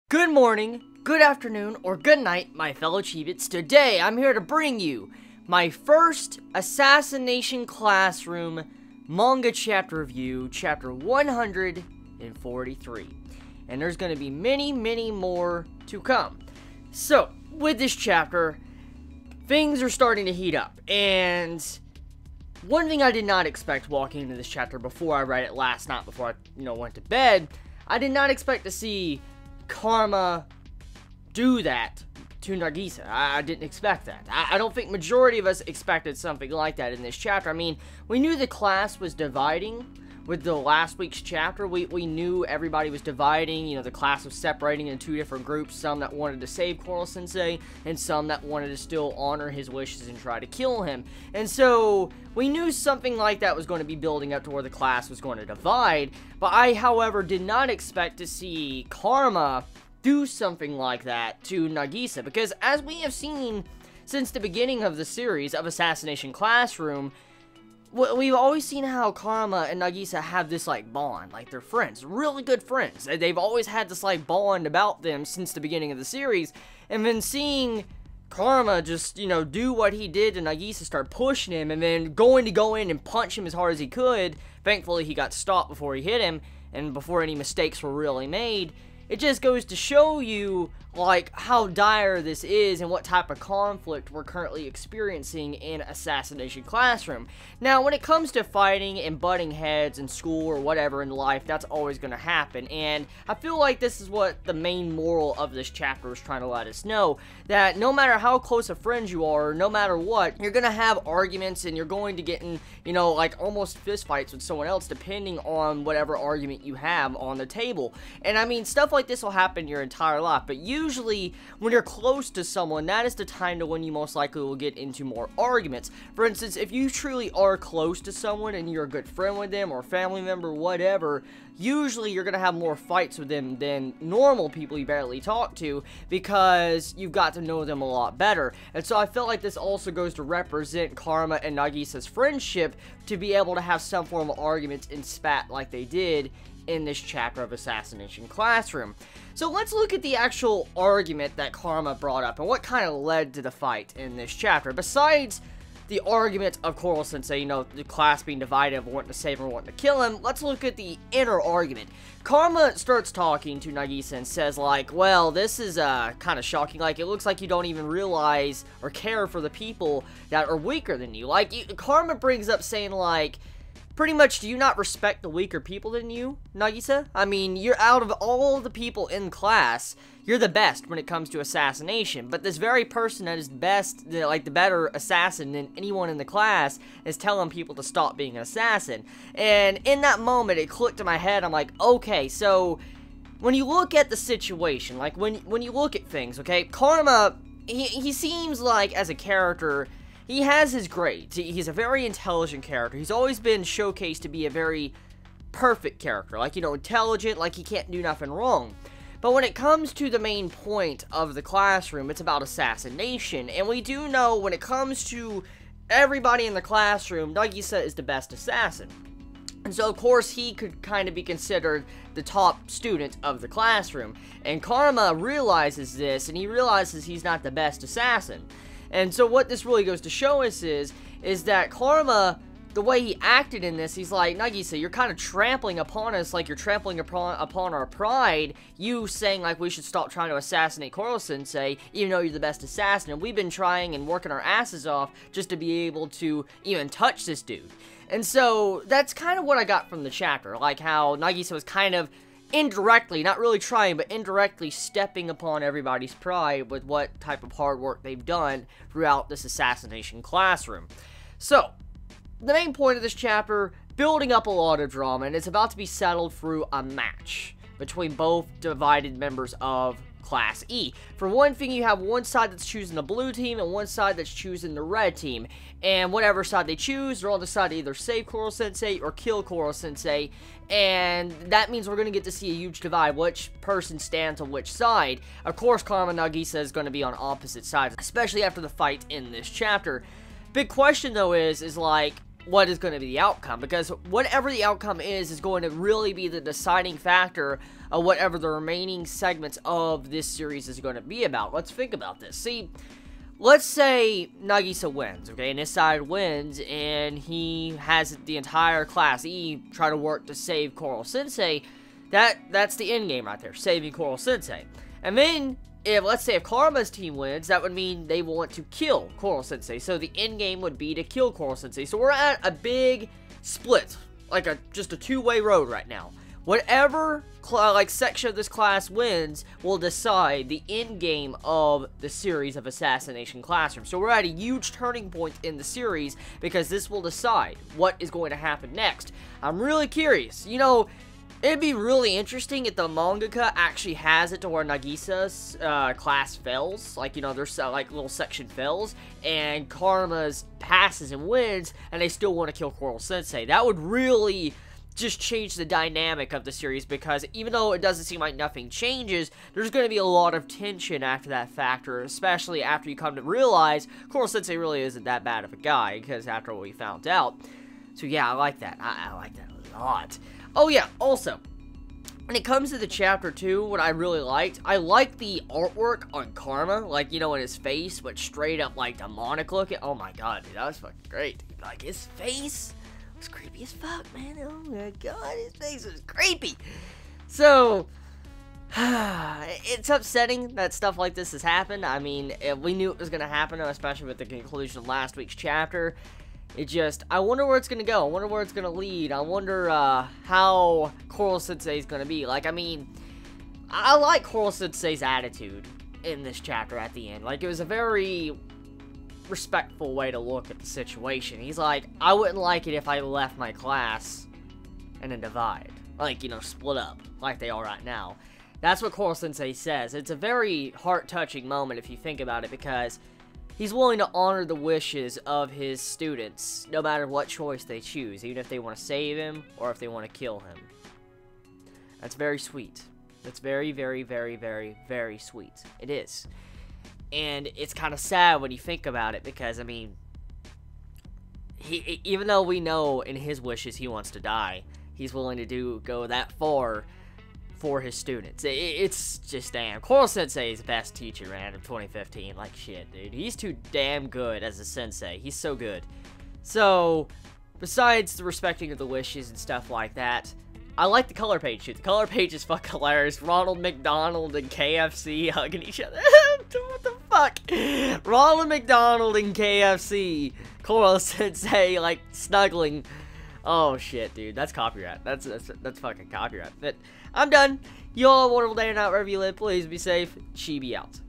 Good morning, good afternoon, or good night, my fellow Chibits. Today, I'm here to bring you my first Assassination Classroom manga chapter review, chapter 143. And there's going to be many, many more to come. So, with this chapter, things are starting to heat up. And one thing I did not expect walking into this chapter before I read it last night, before I, went to bed, I did not expect to see Karma do that to Nagisa. I didn't expect that. I don't think majority of us expected something like that in this chapter. I mean, we knew the class was dividing with the last week's chapter. We knew everybody was dividing. The class was separating into two different groups. Some that wanted to save Koro Sensei, and some that wanted to still honor his wishes and try to kill him. And so, we knew something like that was going to be building up to where the class was going to divide. But I, however, did not expect to see Karma do something like that to Nagisa. Because as we have seen since the beginning of the series of Assassination Classroom, we've always seen how Karma and Nagisa have this, bond. They're friends. Really good friends. They've always had this, bond about them since the beginning of the series. And then seeing Karma just, do what he did to Nagisa, start pushing him, and then going to go in and punch him as hard as he could. Thankfully, he got stopped before he hit him, and before any mistakes were really made. It just goes to show you, how dire this is and what type of conflict we're currently experiencing in Assassination Classroom. Now, when it comes to fighting and butting heads in school or whatever in life, that's always going to happen. And I feel like this is what the main moral of this chapter is trying to let us know. That no matter how close of friends you are, no matter what, you're going to have arguments and you're going to get in, almost fist fights with someone else depending on whatever argument you have on the table. And I mean, stuff like this will happen your entire life, but usually when you're close to someone, that is the time to when you most likely will get into more arguments. For instance, if you truly are close to someone and you're a good friend with them or family member, whatever, usually you're going to have more fights with them than normal people you barely talk to because you've got to know them a lot better. And so I felt like this also goes to represent Karma and Nagisa's friendship to be able to have some form of arguments and spat like they did in this chapter of Assassination Classroom. So let's look at the actual argument that Karma brought up and what kind of led to the fight in this chapter. Besides the argument of Koro Sensei, the class being divided of wanting to save him or wanting to kill him, let's look at the inner argument. Karma starts talking to Nagisa and says, well, this is kind of shocking. It looks like you don't even realize or care for the people that are weaker than you. Karma brings up saying, pretty much, do you not respect the weaker people than you, Nagisa? I mean, you're out of all the people in class, you're the best when it comes to assassination. But this very person that is best, the better assassin than anyone in the class, is telling people to stop being an assassin. And in that moment, it clicked in my head. I'm like, okay, so when you look at the situation, when you look at things, okay, Karma, he seems like, as a character, he has his grades. He's a very intelligent character. He's always been showcased to be a very perfect character. Intelligent, he can't do nothing wrong. But when it comes to the main point of the classroom, it's about assassination. And we do know when it comes to everybody in the classroom, Nagisa is the best assassin. And so, of course, he could kind of be considered the top student of the classroom. And Karma realizes this, and he realizes he's not the best assassin. And so what this really goes to show us is that Karma, the way he acted in this, he's like, Nagisa, you're kind of trampling upon us like you're trampling upon our pride. You saying, we should stop trying to assassinate Koro Sensei, even though you're the best assassin. And we've been trying and working our asses off just to be able to even touch this dude. And so that's kind of what I got from the chapter. How Nagisa was kind of indirectly, not really trying, but indirectly stepping upon everybody's pride with what type of hard work they've done throughout this Assassination Classroom. So, the main point of this chapter, building up a lot of drama, and it's about to be settled through a match between both divided members of Class E. For one thing, you have one side that's choosing the blue team and one side that's choosing the red team. And whatever side they choose, they're on the side to either save Koro Sensei or kill Koro Sensei. And that means we're going to get to see a huge divide, which person stands on which side. Of course, Karma and Nagisa is going to be on opposite sides, especially after the fight in this chapter. Big question, though, is what is going to be the outcome, because whatever the outcome is going to really be the deciding factor of whatever the remaining segments of this series is going to be about. Let's think about this. See, let's say Nagisa wins, okay, and his side wins, and he has the entire Class E try to work to save Koro Sensei. That's the end game right there, saving Koro Sensei. And then, let's say if Karma's team wins, that would mean they want to kill Koro Sensei. So the end game would be to kill Koro Sensei. So we're at a big split, like just a two-way road right now. Whatever section of this class wins will decide the end game of the series of Assassination Classroom. So we're at a huge turning point in the series because this will decide what is going to happen next. I'm really curious. You know, it'd be really interesting if the mangaka actually has it to where Nagisa's class fails. Like, you know, there's like little section fails, and Karma's passes and wins, and they still want to kill Koro Sensei. That would really just change the dynamic of the series, because even though it doesn't seem like nothing changes, there's going to be a lot of tension after that factor, especially after you come to realize Koro Sensei really isn't that bad of a guy, because after what we found out. So yeah, I like that. I like that a lot. Oh yeah, also, when it comes to the chapter 2, what I really liked, I liked the artwork on Karma, like, you know, in his face, but straight up, like, demonic looking. Oh my god, dude, that was fucking great. Like, his face was creepy as fuck, man. Oh my god, his face was creepy. So, it's upsetting that stuff like this has happened. I mean, we knew it was going to happen, especially with the conclusion of last week's chapter. It just, I wonder where it's going to go. I wonder where it's going to lead. I wonder how Koro Sensei is going to be. Like, I mean, I like Koro Sensei's attitude in this chapter at the end. Like, it was a very respectful way to look at the situation. He's like, I wouldn't like it if I left my class and then divide. Like, you know, split up like they are right now. That's what Koro Sensei says. It's a very heart-touching moment if you think about it, because he's willing to honor the wishes of his students, no matter what choice they choose, even if they want to save him or if they want to kill him. That's very sweet. That's very, very, very, very, very sweet. It is. And it's kind of sad when you think about it, because, I mean, even though we know in his wishes he wants to die, he's willing to go that far for his students. It's just damn. Koro Sensei is the best teacher, man, in 2015. Like, shit, dude. He's too damn good as a sensei. He's so good. So, besides the respecting of the wishes and stuff like that, I like the color page, too. The color page is fucking hilarious. Ronald McDonald and KFC hugging each other. What the fuck? Ronald McDonald and KFC. Koro Sensei, like, snuggling. Oh, shit, dude. That's copyright. That's fucking copyright. But I'm done. You all have a wonderful day or night wherever you live. Please be safe. Chibi out.